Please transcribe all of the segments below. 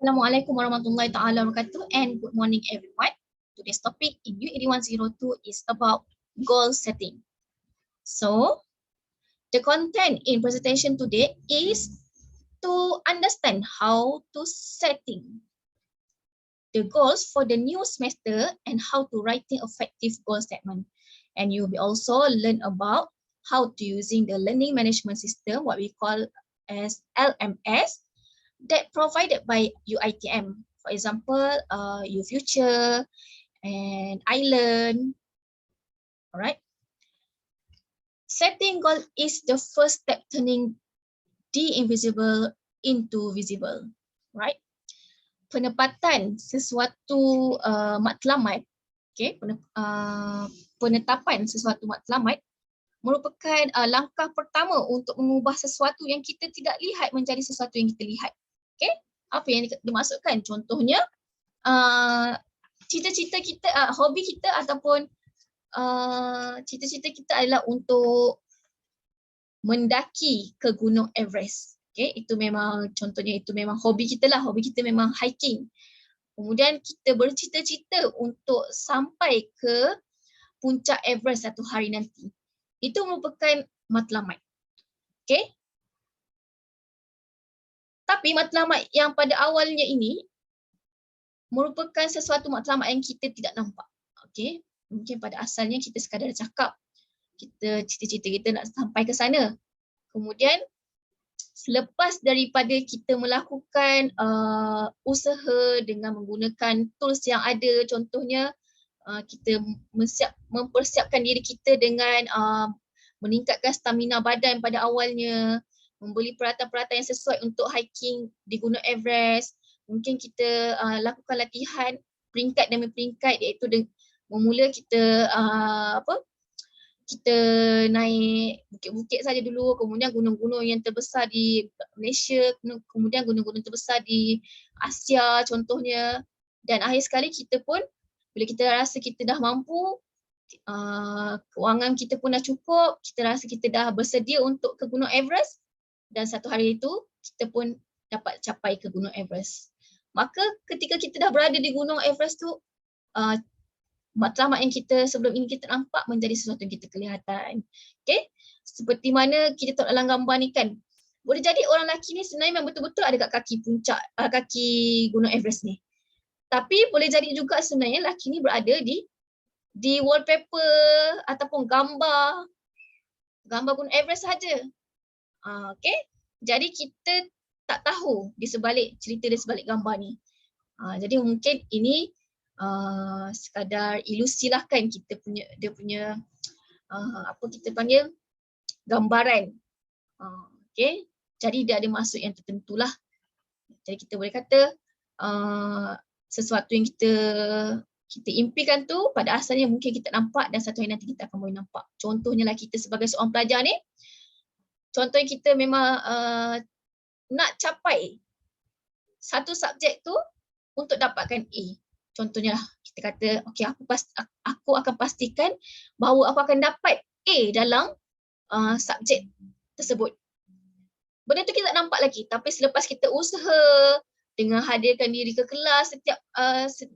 Assalamualaikum warahmatullahi taala wabarakatuh and good morning everyone. Today's topic in UED 102 is about goal setting. So, the content in presentation today is to understand how to setting the goals for the new semester and how to writing effective goal statement. And you'll be also learn about how to using the learning management system, what we call as LMS, that provided by UITM. For example, UFuture and iLearn. Alright. Setting goal is the first step turning the invisible into visible. Right. Penempatan sesuatu matlamat, okay, penetapan sesuatu matlamat merupakan langkah pertama untuk mengubah sesuatu yang kita tidak lihat menjadi sesuatu yang kita lihat. Okay, apa yang dimaksudkan? Contohnya, cita-cita kita, hobi kita ataupun cita-cita kita adalah untuk mendaki ke Gunung Everest. Okay, itu memang contohnya, itu memang hobi kita lah. Hobi kita memang hiking. Kemudian kita bercita-cita untuk sampai ke puncak Everest satu hari nanti. Itu merupakan matlamat. Okay. Tapi matlamat yang pada awalnya ini merupakan sesuatu matlamat yang kita tidak nampak. Okay. Mungkin pada asalnya kita sekadar cakap, kita cita-cita kita nak sampai ke sana. Kemudian selepas daripada kita melakukan usaha dengan menggunakan tools yang ada, contohnya kita mempersiapkan diri kita dengan meningkatkan stamina badan pada awalnya, membeli peralatan-peralatan yang sesuai untuk hiking di Gunung Everest. Mungkin kita lakukan latihan peringkat demi peringkat, iaitu memula kita kita naik bukit-bukit saja dulu, kemudian gunung-gunung yang terbesar di Malaysia, kemudian gunung-gunung terbesar di Asia contohnya, dan akhir sekali kita pun bila kita rasa kita dah mampu, kewangan kita pun dah cukup, kita rasa kita dah bersedia untuk ke Gunung Everest, dan satu hari itu kita pun dapat capai ke Gunung Everest. Maka ketika kita dah berada di Gunung Everest tu, matlamat yang kita sebelum ini kita nampak menjadi sesuatu yang kita kelihatan. Okay? Seperti mana kita tengok dalam gambar ni kan, boleh jadi orang lelaki ni sebenarnya memang betul-betul ada kat kaki puncak, kaki Gunung Everest ni. Tapi boleh jadi juga sebenarnya lelaki ni berada di wallpaper ataupun gambar Gunung Everest sahaja. Okay? Jadi kita tak tahu di sebalik cerita di sebalik gambar ni. Jadi mungkin ini sekadar ilusi lah kan, dia punya apa kita panggil, gambaran. Okay? Jadi dia ada maksud yang tertentu lah. Jadi kita boleh kata sesuatu yang kita impikan tu pada asalnya mungkin kita nampak, dan satu hari nanti kita akan boleh nampak. Contohnya lah kita sebagai seorang pelajar ni, contohnya kita memang nak capai satu subjek tu untuk dapatkan A. Contohnya lah kita kata, okay, aku akan pastikan bahawa aku akan dapat A dalam subjek tersebut. Benda tu kita tak nampak lagi, tapi selepas kita usaha dengan hadirkan diri ke kelas,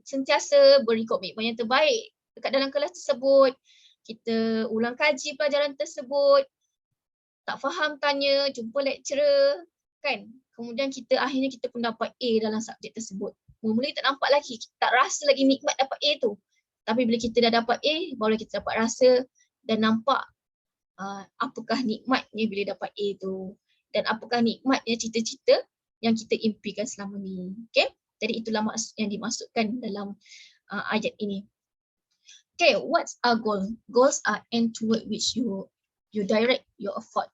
sentiasa beri komitmen yang terbaik dekat dalam kelas tersebut, kita ulang kaji pelajaran tersebut, tak faham tanya, jumpa lecturer kan, kemudian akhirnya kita pun dapat A dalam subjek tersebut. Mula tak nampak lagi, kita tak rasa lagi nikmat dapat A tu. Tapi bila kita dah dapat A, baru kita dapat rasa dan nampak apakah nikmatnya bila dapat A tu, dan apakah nikmatnya cita-cita yang kita impikan selama ni. Okay? Jadi itulah yang dimaksudkan dalam ayat ini. Okay, what's our goal? Goals are end toward which you direct your effort,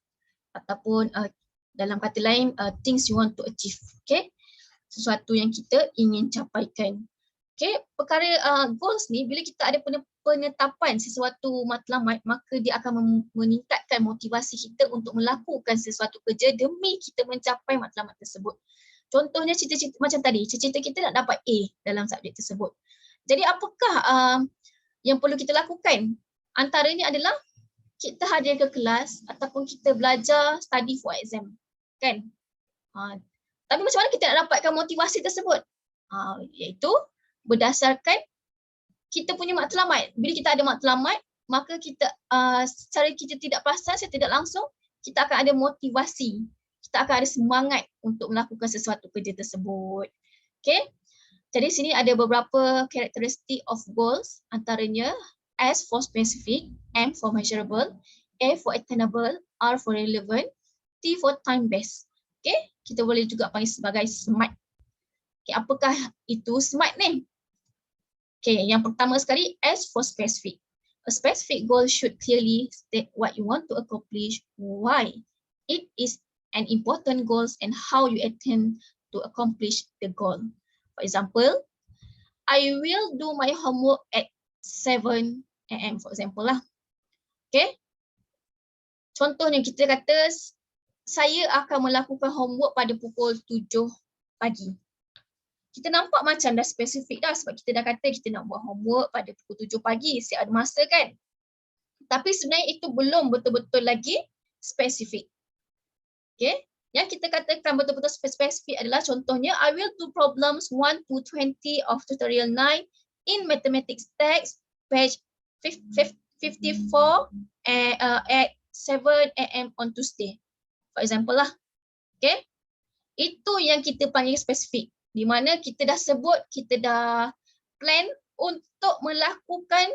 ataupun dalam kata lain, things you want to achieve. Okay? Sesuatu yang kita ingin capaikan. Okay? Perkara goals ni, bila kita ada penetapan sesuatu matlamat, maka dia akan meningkatkan motivasi kita untuk melakukan sesuatu kerja demi kita mencapai matlamat tersebut. Contohnya cita-cita macam tadi, cita-cita kita nak dapat A dalam subjek tersebut. Jadi apakah yang perlu kita lakukan? Antaranya adalah kita hadir ke kelas ataupun kita belajar study for exam, kan? Tapi macam mana kita nak dapatkan motivasi tersebut? Iaitu berdasarkan kita punya matlamat. Bila kita ada matlamat, maka kita secara kita tidak perasan, secara tidak langsung, kita akan ada motivasi. Kita akan ada semangat untuk melakukan sesuatu kerja tersebut. Okay? Jadi sini ada beberapa karakteristik of goals, antaranya S for specific, M for measurable, A for attainable, R for relevant, T for time based. Okay? Kita boleh juga panggil sebagai SMART. Okay, apakah itu SMART ni? Okay, yang pertama sekali, S for specific. A specific goal should clearly state what you want to accomplish, why it is an important goal, and how you intend to accomplish the goal. For example, I will do my homework at 7 AM, for example lah. Okay. Contohnya kita kata, saya akan melakukan homework pada pukul 7 pagi. Kita nampak macam dah spesifik dah sebab kita dah kata kita nak buat homework pada pukul 7 pagi, siap ada masa kan. Tapi sebenarnya itu belum betul-betul lagi spesifik. Okay. Yang kita katakan betul-betul spesifik adalah contohnya, I will do problems 1 to 20 of tutorial 9 in mathematics text, page 54 at 7 AM on Tuesday. For example lah. Okay. Itu yang kita panggil spesifik. Di mana kita dah sebut, kita dah plan untuk melakukan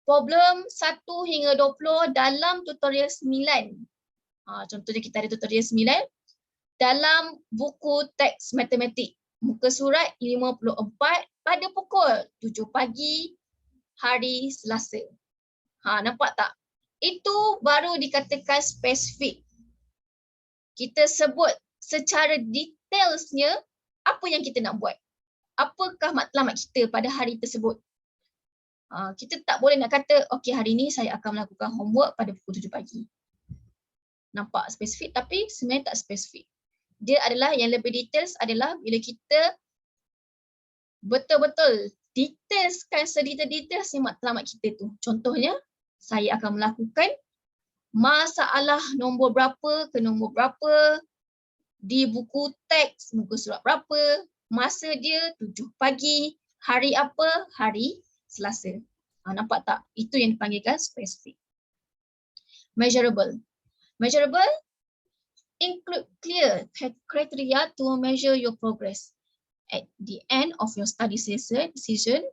problem 1 hingga 20 dalam tutorial 9. Contohnya kita ada tutorial 9 dalam buku teks matematik, muka surat 54 pada pukul 7 pagi hari Selasa. Nampak tak? Itu baru dikatakan spesifik. Kita sebut secara detailsnya apa yang kita nak buat. Apakah matlamat kita pada hari tersebut. Kita tak boleh nak kata, okey hari ini saya akan melakukan homework pada pukul 7 pagi. Nampak spesifik tapi sebenarnya tak spesifik. Dia adalah yang lebih details adalah bila kita betul-betul detailskan sedetail-detailsnya matlamat kita tu. Contohnya, saya akan melakukan masalah nombor berapa ke nombor berapa di buku teks, muka surat berapa, masa dia 7 pagi, hari apa? Hari Selasa. Nampak tak? Itu yang dipanggilkan spesifik. Measurable. Measurable include clear criteria to measure your progress. At the end of your study session,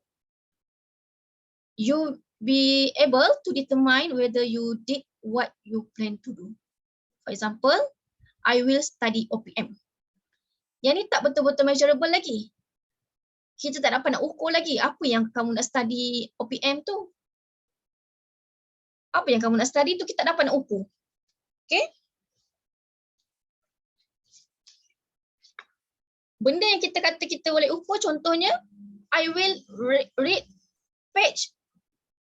you be able to determine whether you did what you plan to do. For example, I will study OPM. Yang ni tak betul-betul measurable lagi. Kita tak dapat nak ukur lagi apa yang kamu nak study OPM tu. Apa yang kamu nak study tu kita tak dapat nak ukur. Okay? Benda yang kita kata kita boleh ukur contohnya, I will read page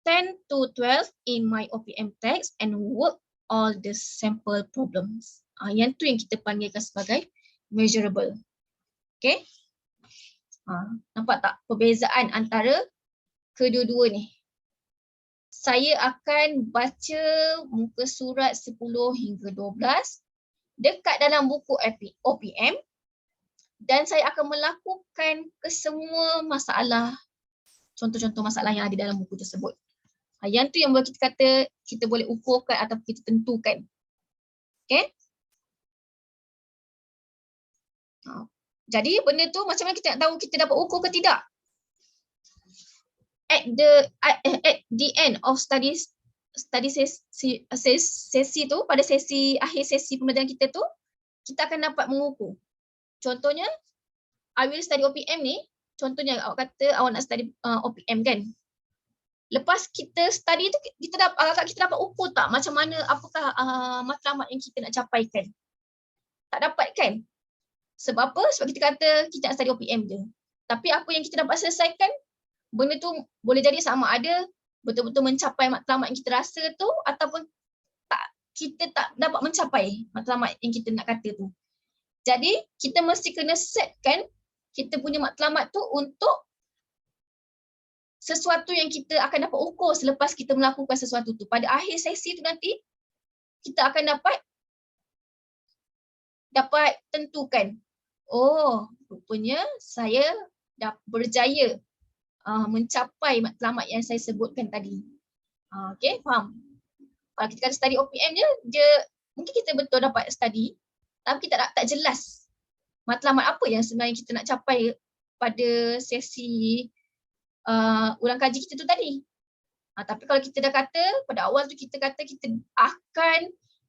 10 to 12 in my OPM text and work all the sample problems. Yang tu yang kita panggilkan sebagai measurable. Okay? Nampak tak perbezaan antara kedua-dua ni? Saya akan baca muka surat 10 hingga 12 dekat dalam buku OPM dan saya akan melakukan kesemua masalah, contoh-contoh masalah yang ada dalam buku tersebut. Yang tu yang boleh kita kata kita boleh ukurkan atau kita tentukan. Okay? Jadi benda tu macam mana kita nak tahu kita dapat ukur ke tidak? At the end of sesi tu, pada sesi akhir sesi pembelajaran kita tu, kita akan dapat mengukur. Contohnya, I will study OPM ni, contohnya awak kata awak nak study OPM kan. Lepas kita study tu, kita dapat ukur tak macam mana, apakah matlamat yang kita nak capaikan. Tak dapat kan? Sebab apa? Sebab kita kata kita nak study OPM je. Tapi apa yang kita dapat selesaikan, benda tu boleh jadi sama ada betul-betul mencapai matlamat yang kita rasa tu ataupun kita tak dapat mencapai matlamat yang kita nak kata tu. Jadi kita mesti kena setkan kita punya matlamat tu untuk sesuatu yang kita akan dapat ukur selepas kita melakukan sesuatu tu. Pada akhir sesi tu nanti kita akan dapat tentukan oh rupanya saya dah berjaya mencapai matlamat yang saya sebutkan tadi. Okay, faham? Kalau kita kata study OPM dia mungkin kita betul dapat study, tapi kita tak jelas matlamat apa yang sebenarnya kita nak capai pada sesi ulang kaji kita tu tadi. Tapi kalau kita dah kata, pada awal tu kita kata kita akan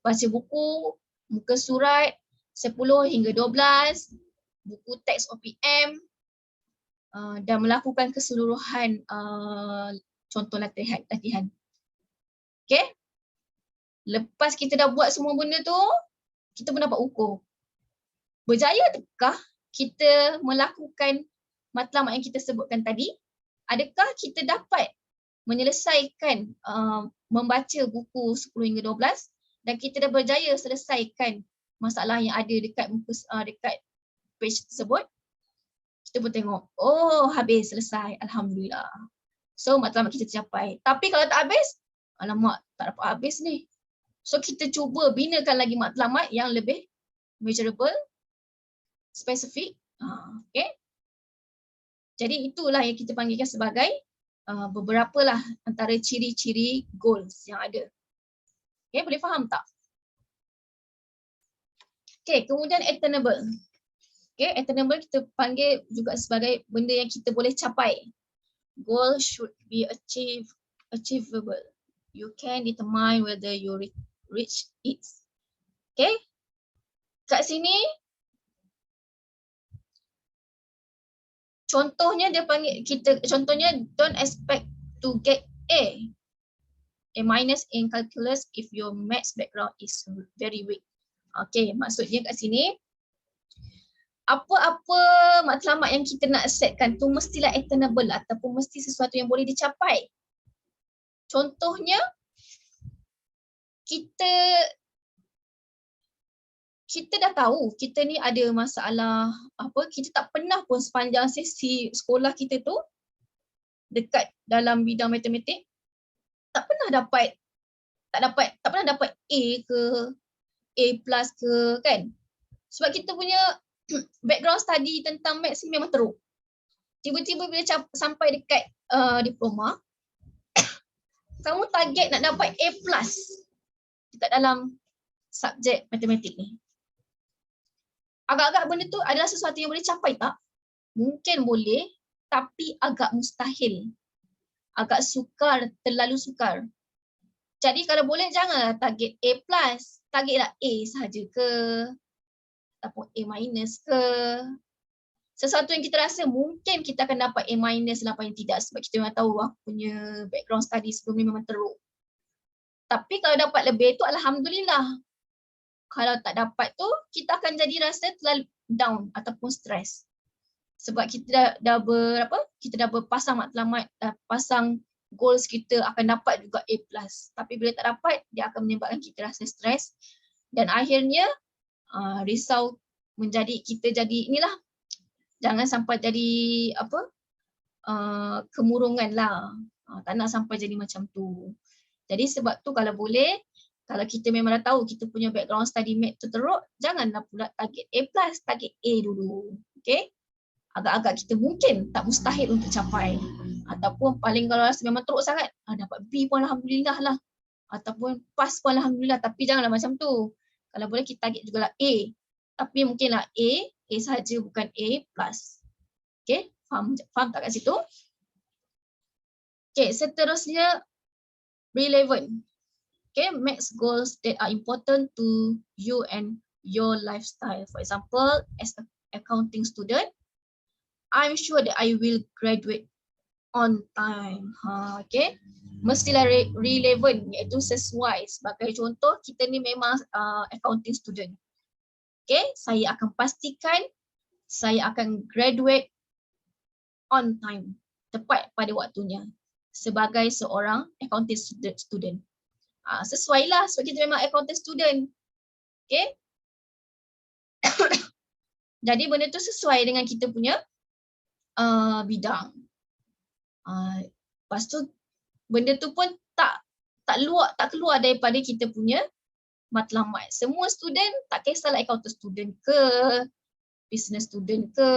baca buku, muka surat 10 hingga 12, buku teks OPM dan melakukan keseluruhan contoh latihan. Okay? Lepas kita dah buat semua benda tu, kita pun dapat ukur. Berjaya adakah kita melakukan matlamat yang kita sebutkan tadi? Adakah kita dapat menyelesaikan membaca buku 10 hingga 12 dan kita dah berjaya selesaikan masalah yang ada dekat dekat page tersebut? Kita pun tengok, oh habis, selesai, alhamdulillah. So matlamat kita tercapai. Tapi kalau tak habis, alamak tak dapat habis ni. So kita cuba binakan lagi matlamat yang lebih measurable, spesifik. Okay. Jadi itulah yang kita panggilkan sebagai beberapa lah antara ciri-ciri goals yang ada. Okay, boleh faham tak? Okay, kemudian attainable. Okay, attainable kita panggil juga sebagai benda yang kita boleh capai. Goal should be achievable. You can determine whether you reach it. Okay, kat sini contohnya dia panggil kita, contohnya don't expect to get A minus in calculus if your maths background is very weak. Okay, maksudnya kat sini apa-apa matlamat yang kita nak setkan tu mestilah attainable ataupun mesti sesuatu yang boleh dicapai. Contohnya kita dah tahu kita ni ada masalah apa, kita tak pernah pun sepanjang sesi sekolah kita tu dekat dalam bidang matematik tak pernah dapat A ke A plus ke kan, sebab kita punya background study tentang maths ni memang teruk. Tiba-tiba bila sampai dekat diploma kamu target nak dapat A plus dekat dalam subjek matematik ni. Agak-agak benda tu adalah sesuatu yang boleh capai tak? Mungkin boleh, tapi agak mustahil. Agak sukar, terlalu sukar. Jadi kalau boleh janganlah target A plus, targetlah A sahaja ke ataupun A minus ke. Sesuatu yang kita rasa mungkin kita akan dapat A minus lah paling tidak, sebab kita memang tahu aku punya background study sebelum ni memang teruk. Tapi kalau dapat lebih tu alhamdulillah. Kalau tak dapat tu kita akan jadi rasa terlalu down ataupun stres. Sebab kita dah berpasang matlamat, dah pasang goals kita akan dapat juga A+. Tapi bila tak dapat, dia akan menyebabkan kita rasa stres dan akhirnya risau menjadi kita jadi inilah, jangan sampai jadi kemurungan lah. Tak nak sampai jadi macam tu. Jadi sebab tu kalau boleh, kalau kita memang dah tahu kita punya background study math tu teruk, janganlah pula target A+, target A dulu. Okay? Agak-agak kita mungkin tak mustahil untuk capai. Ataupun paling kalau rasa memang teruk sangat, dapat B pun alhamdulillah lah. Ataupun pass pun alhamdulillah, tapi janganlah macam tu. Kalau boleh kita target jugalah A. Tapi mungkinlah A sahaja bukan A+. Okay? Faham tak kat situ? Okay, seterusnya relevant. Okay, maths goals that are important to you and your lifestyle. For example, as an accounting student, I'm sure that I will graduate on time. Okay, mestilah relevant, iaitu sesuai. Sebagai contoh, kita ni memang accounting student. Okay, saya akan pastikan saya akan graduate on time, tepat pada waktunya sebagai seorang accounting student. Sesuailah sebab kita memang accounting student. Okay. Jadi benda tu sesuai dengan kita punya bidang. Lepas tu benda tu pun tak keluar daripada kita punya matlamat. Semua student, tak kisahlah accounting student ke, business student ke,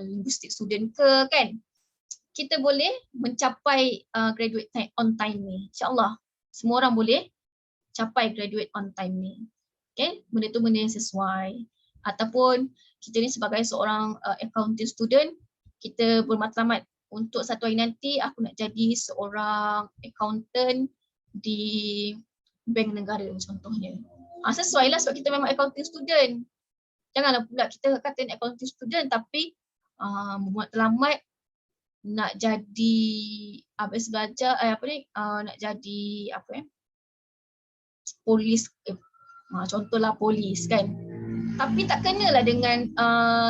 linguistic student ke, kan? Kita boleh mencapai graduate time, on time ni. InsyaAllah semua orang boleh capai graduate on time ni. Okay, benda tu benda yang sesuai. Ataupun kita ni sebagai seorang accounting student, kita bermatlamat untuk satu hari nanti aku nak jadi seorang accountant di bank negara contohnya. Sesuai lah sebab kita memang accounting student. Janganlah pula kita kata accounting student tapi bermatlamat nak jadi habis belajar nak jadi polis, contohlah polis kan. Tapi tak kenalah dengan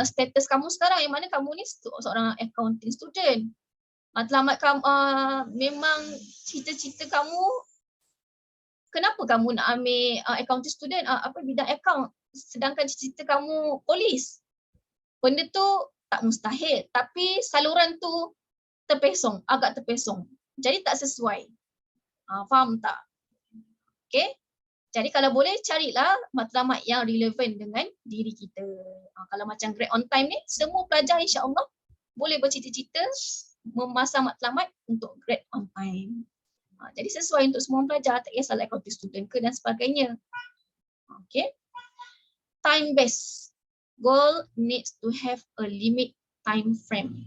status kamu sekarang yang mana kamu ni seorang accounting student. Matlamat kamu memang cita-cita kamu, kenapa kamu nak ambil accounting student bidang account sedangkan cita-cita kamu polis. Benda tu tak mustahil tapi saluran tu agak terpesong. Jadi tak sesuai. Faham tak? Okay. Jadi kalau boleh carilah matlamat yang relevan dengan diri kita. Kalau macam grade on time ni, semua pelajar insya-Allah boleh bercita-cita memasang matlamat untuk grade on time. Jadi sesuai untuk semua pelajar, tak kisahlah accounting student ke dan sebagainya. Okay. Time based. Goal needs to have a limit time frame.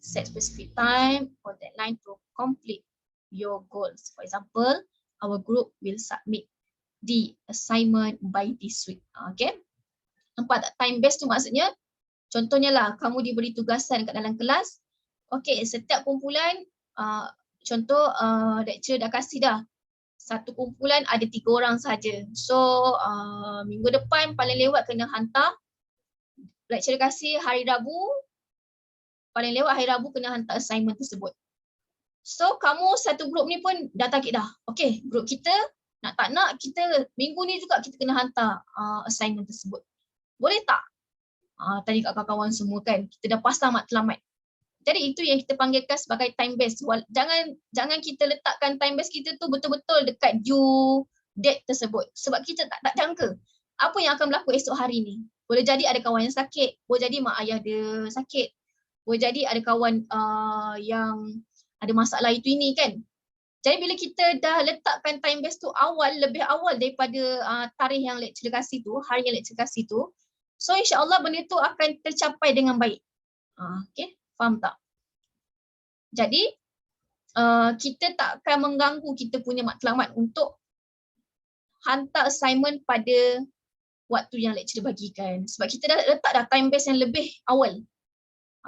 Set specific time or deadline to complete your goals. For example, our group will submit the assignment by this week. Okay. Nampak tak time based tu maksudnya? Contohnya lah, kamu diberi tugasan kat dalam kelas. Okay, setiap kumpulan, contoh lecturer dah kasih dah. Satu kumpulan ada 3 orang saja. So, minggu depan paling lewat kena hantar. Lecturer kasih hari Rabu, paling lewat hari Rabu kena hantar assignment tersebut. So, kamu satu grup ni pun dah target dah. Okay, grup kita nak tak nak, kita minggu ni juga kita kena hantar assignment tersebut. Boleh tak? Tadi kat kawan-kawan semua kan, kita dah pasang matlamat. Jadi itu yang kita panggilkan sebagai time base. Jangan kita letakkan time base kita tu betul-betul dekat due date tersebut. Sebab kita tak jangka apa yang akan berlaku esok hari ni. Boleh jadi ada kawan yang sakit, boleh jadi mak ayah dia sakit, boleh jadi ada kawan yang ada masalah itu ini kan. Jadi bila kita dah letakkan time base tu lebih awal daripada tarikh yang lecturer kasih tu, hari yang lecturer kasih tu, so insya-Allah benda tu akan tercapai dengan baik. Okay, faham tak? Jadi kita tak akan mengganggu kita punya matlamat untuk hantar assignment pada waktu yang lecturer bagikan. Sebab kita dah letak dah time base yang lebih awal.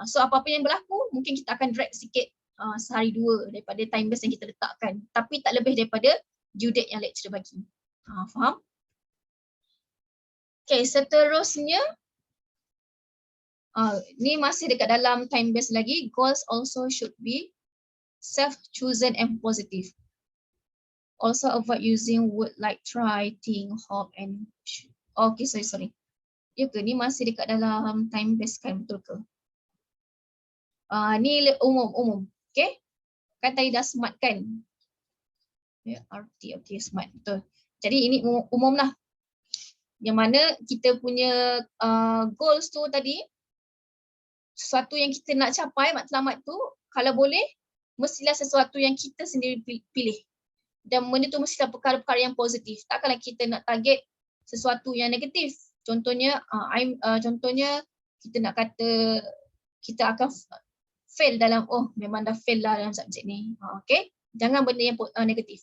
So apa-apa yang berlaku, mungkin kita akan drag sikit sehari 2 daripada time base yang kita letakkan. Tapi tak lebih daripada due date yang lecturer bagi. Faham? Okay, seterusnya. Ni masih dekat dalam time base lagi. Goals also should be self-chosen and positive. Also avoid using word like try, think, hope and should. Okay, sorry. Ya ke? Ni masih dekat dalam time base kan, betul ke? Ni umum. Okay? Kan tadi dah smart kan? Ya, RT, okay, smart, betul. Jadi ini umum lah. Yang mana kita punya goals tu tadi, sesuatu yang kita nak capai, matlamat tu, kalau boleh, mestilah sesuatu yang kita sendiri pilih. Dan benda tu mestilah perkara-perkara yang positif. Takkanlah kita nak target sesuatu yang negatif. Contohnya, contohnya kita nak kata kita akan fail dalam, memang dah fail lah dalam subjek ni. Okay? Jangan benda yang negatif.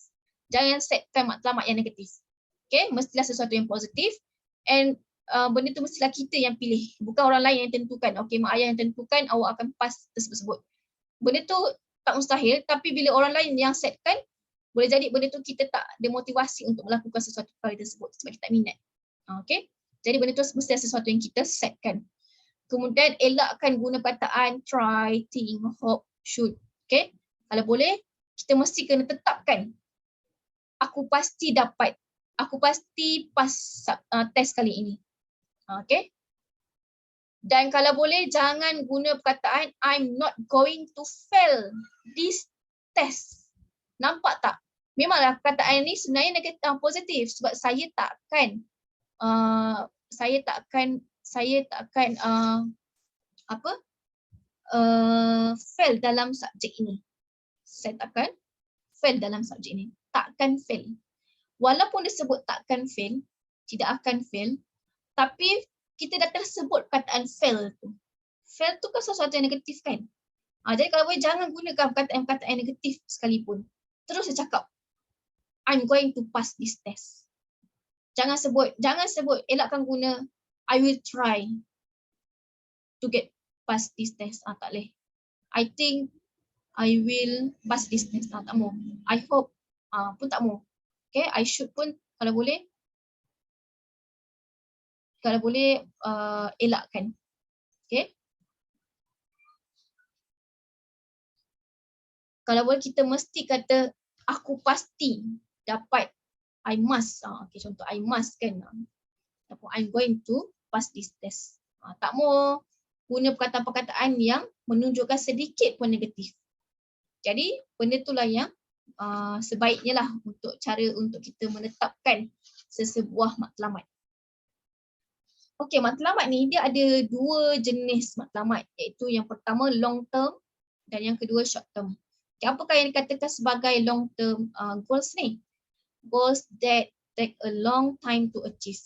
Jangan setkan matlamat yang negatif. Okay? Mestilah sesuatu yang positif. And benda tu mestilah kita yang pilih. Bukan orang lain yang tentukan. Okay, mak ayah yang tentukan awak akan pass tersebut. Benda tu tak mustahil. Tapi bila orang lain yang setkan, boleh jadi benda tu kita tak ada motivasi untuk melakukan sesuatu perkara tersebut. Sebab kita tak minat. Okay? Jadi benda tu mestilah sesuatu yang kita setkan. Kemudian elakkan guna perkataan try, think, hope, should. Okay? Kalau boleh, kita mesti kena tetapkan. Aku pasti dapat. Aku pasti pass test kali ini. Okay? Dan kalau boleh, jangan guna perkataan I'm not going to fail this test. Nampak tak? Memanglah perkataan ini sebenarnya negatif, positif. Sebab saya takkan saya tak akan fail dalam subjek ini. Saya takkan fail dalam subjek ini. Takkan fail. Walaupun disebut takkan fail, tidak akan fail, tapi kita dah tersebut perkataan fail tu. Fail tu kan sesuatu yang negatif kan? Jadi kalau boleh jangan gunakan perkataan-perkataan yang negatif sekalipun. Terus saya cakap, I'm going to pass this test. Jangan sebut, elakkan guna I will try to get pass this test. Tak boleh. I think I will pass this test. Tak mau. I hope pun tak mau. Okay, I should pun kalau boleh elakkan. Okay. Kalau boleh kita mesti kata aku pasti dapat. I must. Okay, contoh I must kan. Ataupun I'm going to pass this test. Tak mau guna perkataan-perkataan yang menunjukkan sedikit pun negatif. Jadi benda itulah yang sebaiknya lah untuk cara untuk kita menetapkan sesebuah matlamat. Okey, matlamat ni dia ada dua jenis matlamat, iaitu yang pertama long term dan yang kedua short term. Okay, apakah yang dikatakan sebagai long term goals ni? Goals that take a long time to achieve.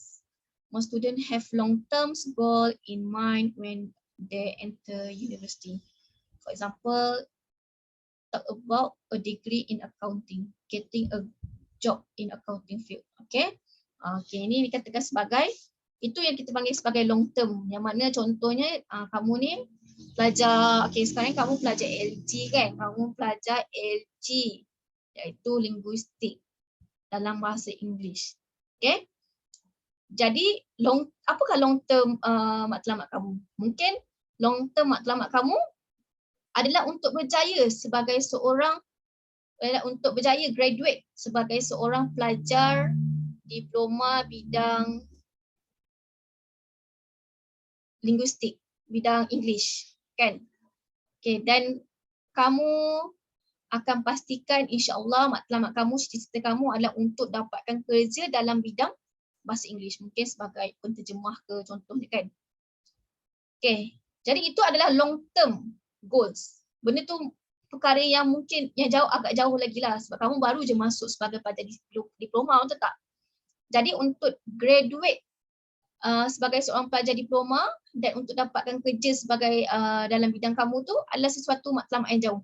Most students have long term goal in mind when they enter university. For example, talk about a degree in accounting, getting a job in accounting field. Okay, ini dikatakan sebagai itu yang kita panggil sebagai long term. Yang mana contohnya kamu ni pelajar, sekarang kamu pelajar LG kan? Kamu pelajar LG iaitu linguistik dalam bahasa Inggeris. Okay? Jadi apakah long term matlamat kamu? Mungkin long term matlamat kamu adalah untuk berjaya graduate sebagai seorang pelajar diploma bidang linguistik, bidang English kan. Okay, dan kamu akan pastikan insya-Allah matlamat kamu, cita-cita kamu adalah untuk dapatkan kerja dalam bidang bahasa Inggeris, mungkin sebagai penterjemah ke contohnya kan. Okay, jadi itu adalah long term goals. Benda tu perkara yang mungkin yang agak jauh lagi lah sebab kamu baru je masuk sebagai pelajar diploma, betul tak? Jadi untuk graduate sebagai seorang pelajar diploma dan untuk dapatkan kerja sebagai dalam bidang kamu tu adalah sesuatu matlamat yang jauh.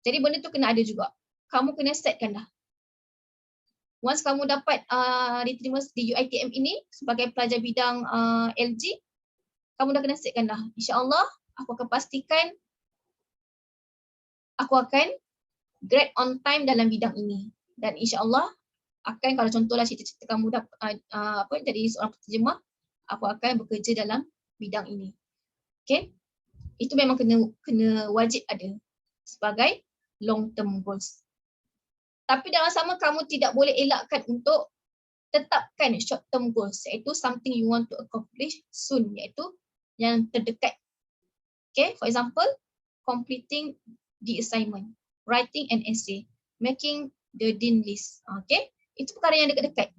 Jadi benda tu kena ada juga. Kamu kena setkan dah. Once kamu dapat diterima di UiTM ini sebagai pelajar bidang LG, kamu dah kena setkan dah. InsyaAllah aku akan pastikan aku akan grade on time dalam bidang ini. Dan insyaAllah akan, kalau contohlah cita-cita kamu dapat jadi seorang penterjemah, aku akan bekerja dalam bidang ini. Okay? Itu memang kena wajib ada sebagai long term goals. Tapi dalam sama kamu tidak boleh elakkan untuk tetapkan short term goals, iaitu something you want to accomplish soon, iaitu yang terdekat. Okay, for example, completing the assignment, writing an essay, making the dean list. Okay, itu perkara yang dekat-dekat.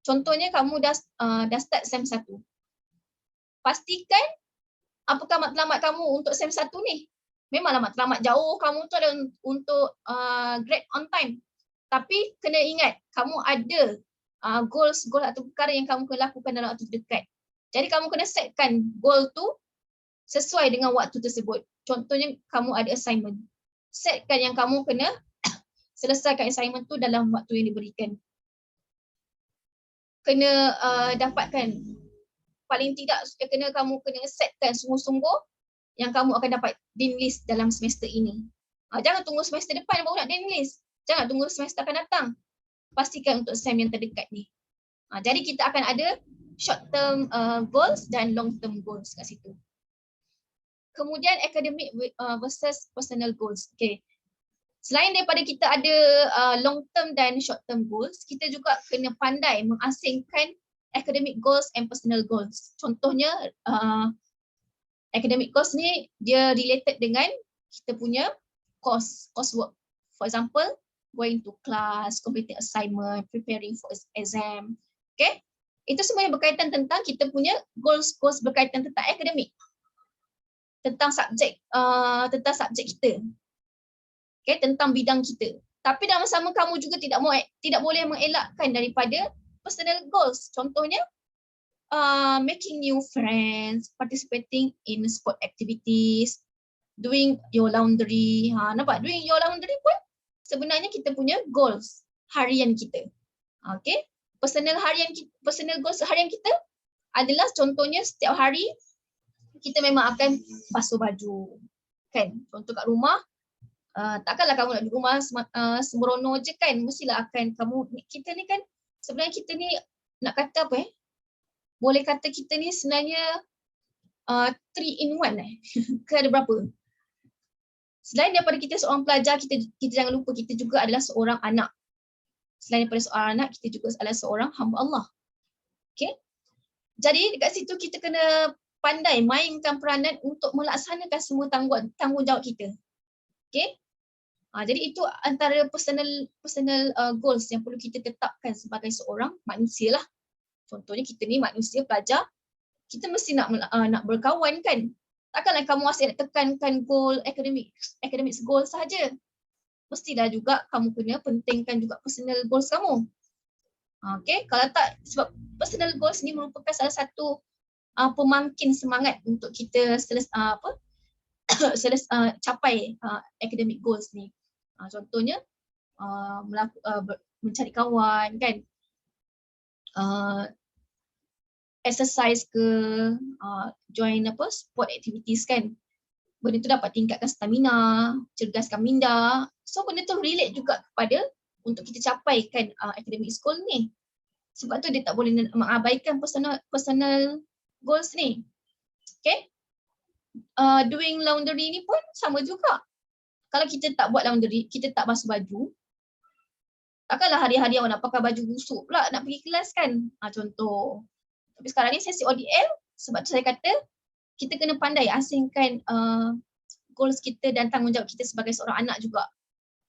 Contohnya kamu dah start SEM 1. Pastikan apakah matlamat kamu untuk SEM 1 ni. Memanglah matlamat jauh kamu tu ada untuk grade on time. Tapi kena ingat, kamu ada goal atau perkara yang kamu kena lakukan dalam waktu dekat. Jadi kamu kena setkan goal tu sesuai dengan waktu tersebut. Contohnya kamu ada assignment. Setkan yang kamu kena selesaikan assignment tu dalam waktu yang diberikan. Kena dapatkan, paling tidak kamu kena setkan sungguh-sungguh yang kamu akan dapat dean list dalam semester ini. Jangan tunggu semester depan baru nak dean list. Jangan tunggu semester akan datang. Pastikan untuk SEM yang terdekat ni. Jadi kita akan ada short term goals dan long term goals kat situ. Kemudian academic versus personal goals. Okay. Selain daripada kita ada long term dan short term goals, kita juga kena pandai mengasingkan academic goals and personal goals. Contohnya academic goals ni dia related dengan kita punya coursework. For example, going to class, completing assignment, preparing for exam. Okay? Itu semua yang berkaitan tentang kita punya goals berkaitan tentang akademik, tentang subjek kita. Okay, tentang bidang kita. Tapi dalam sama kamu juga tidak boleh mengelakkan daripada personal goals. Contohnya making new friends, participating in sport activities, doing your laundry. Nampak? Doing your laundry pun sebenarnya kita punya goals harian kita. Okay? Personal goals harian kita adalah contohnya setiap hari kita memang akan basuh baju. Kan? Contoh kat rumah, takkanlah kamu nak di rumah sembrono je kan, mestilah akan kita ni kan sebenarnya kita ni nak kata apa boleh kata kita ni sebenarnya 3 in 1 ke ada berapa. Selain daripada kita seorang pelajar, kita jangan lupa kita juga adalah seorang anak. Selain daripada seorang anak, kita juga adalah seorang hamba Allah. Okay? Jadi dekat situ kita kena pandai mainkan peranan untuk melaksanakan semua tanggungjawab kita. Okay? Jadi itu antara personal goals yang perlu kita tetapkan sebagai seorang manusia lah. Contohnya kita ni manusia pelajar, kita mesti nak berkawan kan. Takkanlah kamu asyik nak tekankan goal academic goal sahaja. Mestilah juga kamu kena pentingkan juga personal goals kamu. Okay, kalau tak, sebab personal goals ni merupakan salah satu pemangkin semangat untuk kita capai academic goals ni. Contohnya mencari kawan kan, exercise ke, join sport activities kan. Benda tu dapat tingkatkan stamina, cerdaskan minda. So benda tu relate juga kepada untuk kita capai kan academic goal ni. Sebab tu dia tak boleh mengabaikan personal goals ni. Okay? Doing laundry ni pun sama juga. Kalau kita tak buat laundry, kita tak basuh baju, takkanlah hari-hari awak nak pakai baju busuk pula nak pergi kelas kan. Contoh. Tapi sekarang ni sesi ODL, sebab tu saya kata kita kena pandai asingkan goals kita dan tanggungjawab kita sebagai seorang anak juga.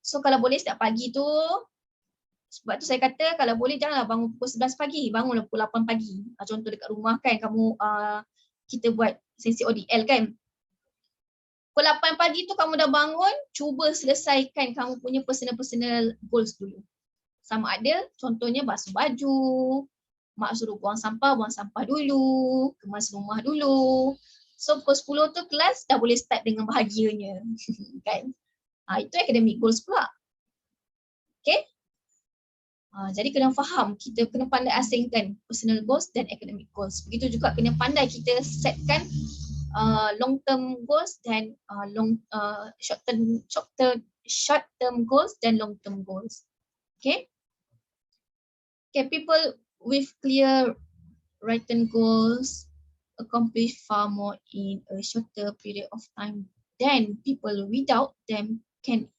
So kalau boleh setiap pagi tu, sebab tu saya kata kalau boleh janganlah bangun pukul 11 pagi, bangunlah pukul 8 pagi. Contoh dekat rumah kan kamu kita buat sesi ODL kan. Pukul 8 pagi tu kamu dah bangun, cuba selesaikan kamu punya personal goals dulu. Sama ada contohnya basuh baju, mak suruh buang sampah dulu, kemas rumah dulu. So pukul 10 tu kelas dah boleh start dengan bahagianya. Kan? Itu academic goals pula. Okay? Jadi kena faham, kita kena pandai asingkan personal goals dan academic goals. Begitu juga kena pandai kita setkan long term goals dan short term goals dan long term goals. Okay? Okay, people with clear written goals accomplish far more in a shorter period of time than people without them can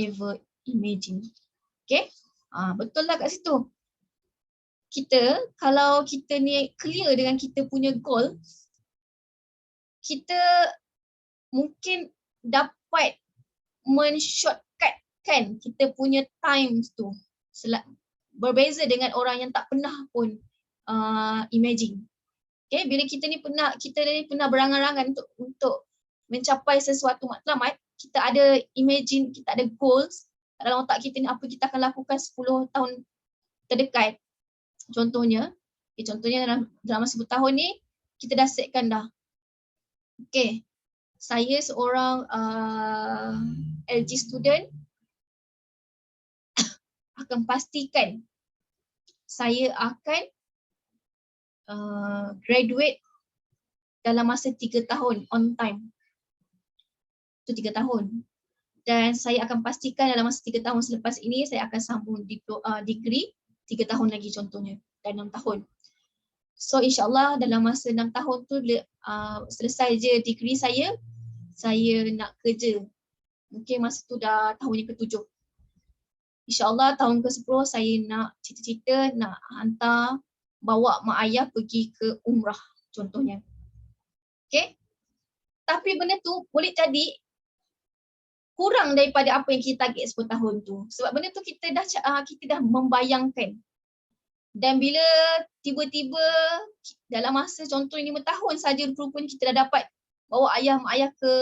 ever imagine. Okay? Betul lah kat situ. Kalau kita ni clear dengan kita punya goal, kita mungkin dapat men-shortcutkan kita punya times tu. Berbeza dengan orang yang tak pernah pun imagine. Okay, bila kita ni pernah berangan-angan untuk mencapai sesuatu matlamat, kita ada imagine, kita ada goals dalam otak kita ni apa kita akan lakukan 10 tahun terdekat. Contohnya dalam masa 10 tahun ni kita dah setkan dah. Okay, saya seorang LG student akan pastikan saya akan graduate dalam masa 3 tahun on time. Itu 3 tahun. Dan saya akan pastikan dalam masa 3 tahun selepas ini saya akan sambung degree 3 tahun lagi contohnya dan 6 tahun. So insyaAllah dalam masa 6 tahun tu selesai je degree saya nak kerja. Mungkin masa tu dah tahun yang ke-7. InsyaAllah tahun ke-10 saya nak cita-cita nak bawa mak ayah pergi ke umrah contohnya. Okay? Tapi benda tu boleh jadi kurang daripada apa yang kita target 10 tahun tu. Sebab benda tu kita dah membayangkan. Dan bila tiba-tiba dalam masa contoh 5 tahun saja rupanya kita dah dapat bawa ayah mak ayah ke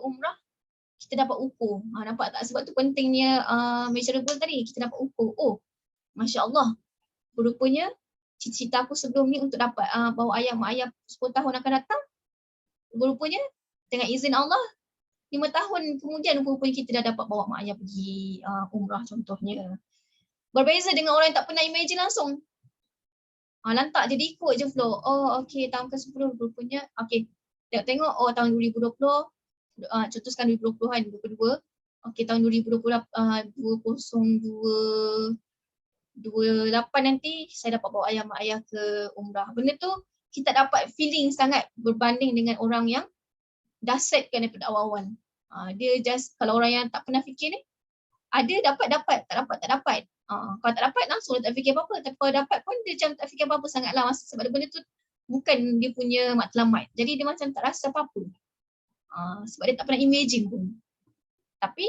umrah, kita dapat ukur. Nampak tak? Sebab tu pentingnya measurable tadi, kita dapat ukur. Oh, Masya Allah, rupanya cita-cita aku sebelum ni untuk dapat bawa ayah mak ayah 10 tahun akan datang, rupanya dengan izin Allah 5 tahun kemudian rupanya kita dah dapat bawa mak ayah pergi umrah contohnya. Berbeza dengan orang yang tak pernah imagine langsung. Lantak jadi ikut je flow. Oh okey, tahun ke-10 rupanya. Okey, tengok oh tahun 2020, contoh sekarang 2020-an, 2022. Okey, tahun 2028 nanti saya dapat bawa ayah mak ayah ke umrah. Benda tu kita dapat feeling sangat berbanding dengan orang yang dah setkan daripada awal-awal. Dia just, kalau orang yang tak pernah fikir ni, ada dapat, tak dapat, tak dapat. Kalau tak dapat langsung dia tak fikir apa-apa. Tapi kalau dapat pun dia macam tak fikir apa-apa sangatlah sebab benda tu bukan dia punya matlamat. Jadi dia macam tak rasa apa-apa. Sebab dia tak pernah imagine pun. Tapi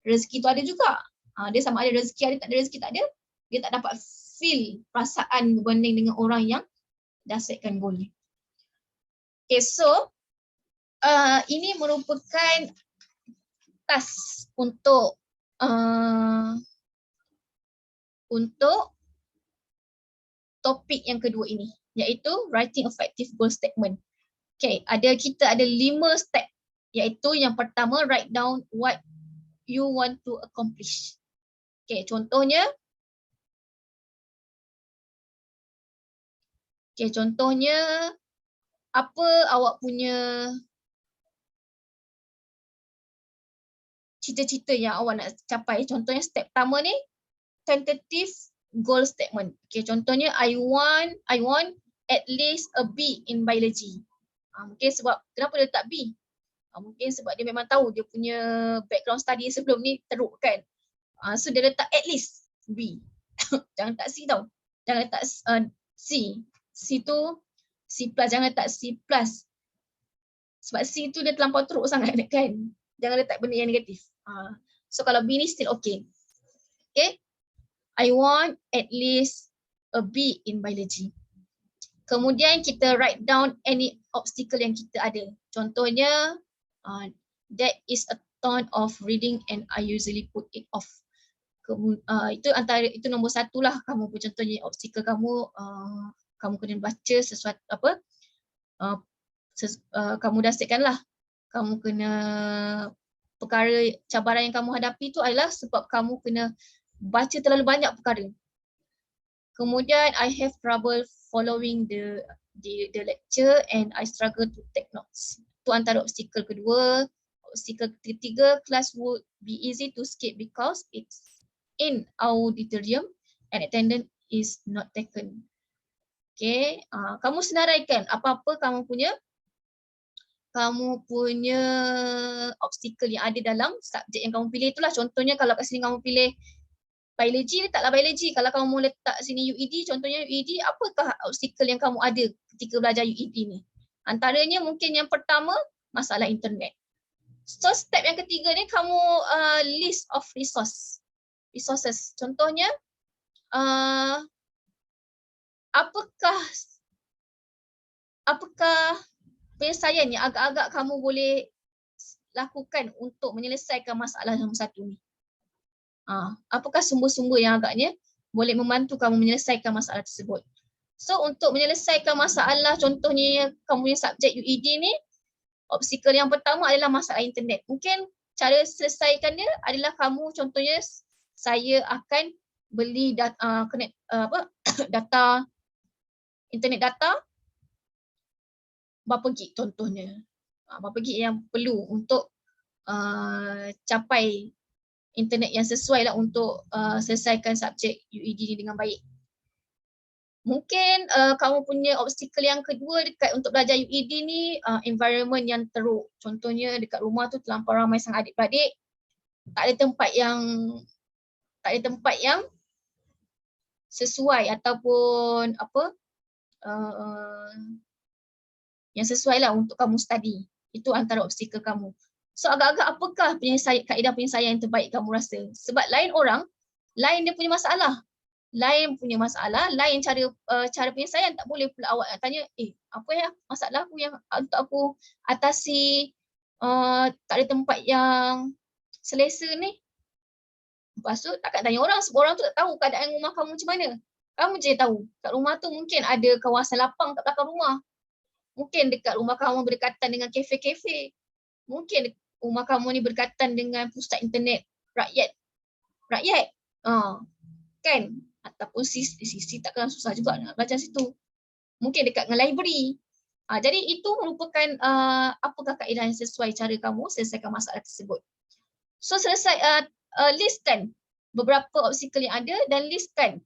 rezeki tu ada juga. Dia sama ada rezeki ada, tak ada rezeki tak ada, dia tak dapat feel perasaan berbanding dengan orang yang dah setkan goal. Okay, so ini merupakan task untuk topik yang kedua ini, iaitu writing effective goal statement. Okay, kita ada 5 step, iaitu yang pertama, write down what you want to accomplish. Okay, contohnya apa awak punya cita-cita yang awak nak capai. Contohnya step pertama ni tentative goal statement. Okay, contohnya I want at least a B in biology. Mungkin sebab kenapa dia letak B? Mungkin sebab dia memang tahu dia punya background study sebelum ni teruk kan. So dia letak at least B. Jangan letak C tau. Jangan letak C. C tu C plus, jangan letak C plus. Sebab C tu dia terlampau teruk sangat kan. Jangan letak benda yang negatif. So kalau B ni still okay. Okay. I want at least a B in biology. Kemudian kita write down any obstacle yang kita ada. Contohnya, that is a ton of reading and I usually put it off. Itu nombor 1 lah. Kamu pun contohnya obstacle kamu, kamu kena baca sesuatu apa? Kamu dah setkan lah. Kamu kena perkara cabaran yang kamu hadapi tu adalah sebab kamu kena baca terlalu banyak perkara. Kemudian I have trouble following the lecture and I struggle to take notes. Itu antara obstacle kedua. Obstacle ketiga, class would be easy to skip because it's in auditorium and attendance is not taken. Okay, kamu senaraikan apa-apa kamu punya obstacle yang ada dalam subjek yang kamu pilih itulah. Contohnya kalau kat sini kamu pilih biology, letaklah biology. Kalau kamu mau letak sini UED, contohnya UED, apakah obstacle yang kamu ada ketika belajar UED ni? Antaranya mungkin yang pertama, masalah internet. So step yang ketiga ni kamu list of resources. Contohnya, apakah penyelesaian yang agak-agak kamu boleh lakukan untuk menyelesaikan masalah nombor 1 ni? Apakah sumber-sumber yang agaknya boleh membantu kamu menyelesaikan masalah tersebut? So untuk menyelesaikan masalah, contohnya kamu punya subjek UED ni, obstacle yang pertama adalah masalah internet. Mungkin cara selesaikan dia adalah kamu, contohnya saya akan beli internet data berapa gig contohnya. Berapa gig yang perlu untuk capai internet yang sesuai lah untuk selesaikan subjek UED ni dengan baik. Mungkin kamu punya obstacle yang kedua dekat untuk belajar UED ni, environment yang teruk. Contohnya dekat rumah tu terlampau ramai sang adik-beradik, tak ada tempat yang sesuai ataupun yang sesuai lah untuk kamu study. Itu antara obstacle kamu. So agak-agak apakah kaedah penyelesaian yang terbaik kamu rasa? Sebab lain dia punya masalah. lain punya masalah, lain cara penyelesaian. Tak boleh pula awak nak tanya, apa ya masalah aku yang untuk aku atasi, tak ada tempat yang selesa ni. Lepas tu takkan tanya orang, sebab orang tu tak tahu keadaan rumah kamu macam mana. Kamu je tahu. Kat rumah tu mungkin ada kawasan lapang kat belakang rumah. Mungkin dekat rumah kamu berdekatan dengan kafe-kafe. Mungkin rumah kamu ni berdekatan dengan pusat internet rakyat. Kan? Ataupun sisi takkan susah juga nak belajar situ. Mungkin dekat dengan library. Jadi itu merupakan apakah kaedah yang sesuai cara kamu selesaikan masalah tersebut. So listkan beberapa obstacle yang ada dan listkan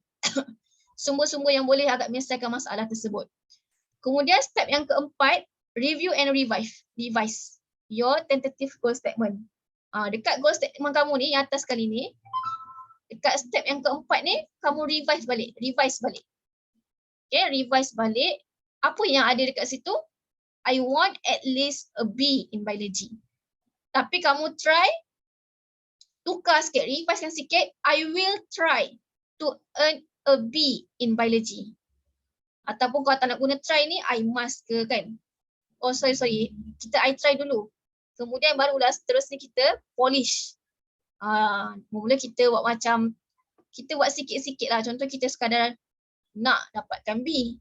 sumber-sumber yang boleh agak menyelesaikan masalah tersebut. Kemudian step yang keempat, review and revise your tentative goal statement. Dekat goal statement kamu ni, yang atas kali ni, dekat step yang keempat ni, kamu revise balik. Okay, revise balik. Apa yang ada dekat situ? I want at least a B in biology. Tapi kamu try, tukar sikit, revisekan sikit, I will try to earn a B in biology. Ataupun kalau tak nak guna try ni, I must ke kan? Oh sorry, I try dulu. Kemudian barulah seterusnya kita polish. Mula kita buat macam, kita buat sikit-sikit lah. Contoh kita sekadar nak dapatkan B.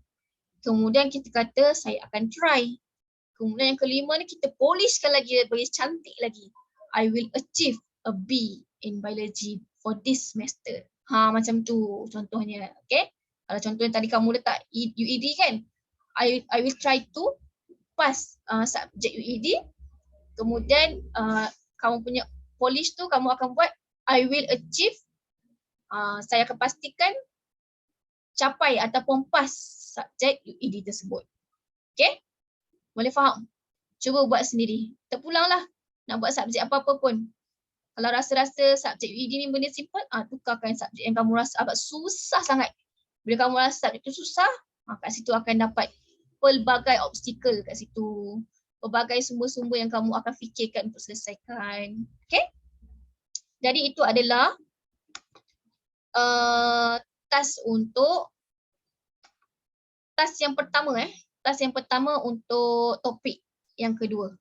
Kemudian kita kata saya akan try. Kemudian yang kelima ni kita polishkan lagi, bagi cantik lagi. I will achieve a B in biology for this semester. Macam tu contohnya. Okay. Kalau contohnya tadi kamu letak UED kan. I will try to pass subjek UED. Kemudian kamu punya polish tu kamu akan buat I will achieve. Saya akan pastikan capai ataupun pass subjek UED tersebut. Okay? Boleh faham? Cuba buat sendiri. Terpulanglah nak buat subjek apa-apa pun. Kalau rasa-rasa subjek UED ni benda simple, tukarkan subjek yang kamu rasa agak susah sangat. Bila kamu rasa subjek itu susah, kat situ akan dapat pelbagai obstacle kat situ. Pelbagai sumber-sumber yang kamu akan fikirkan untuk selesaikan. Okay? Jadi itu adalah task yang pertama. Task yang pertama untuk topik yang kedua.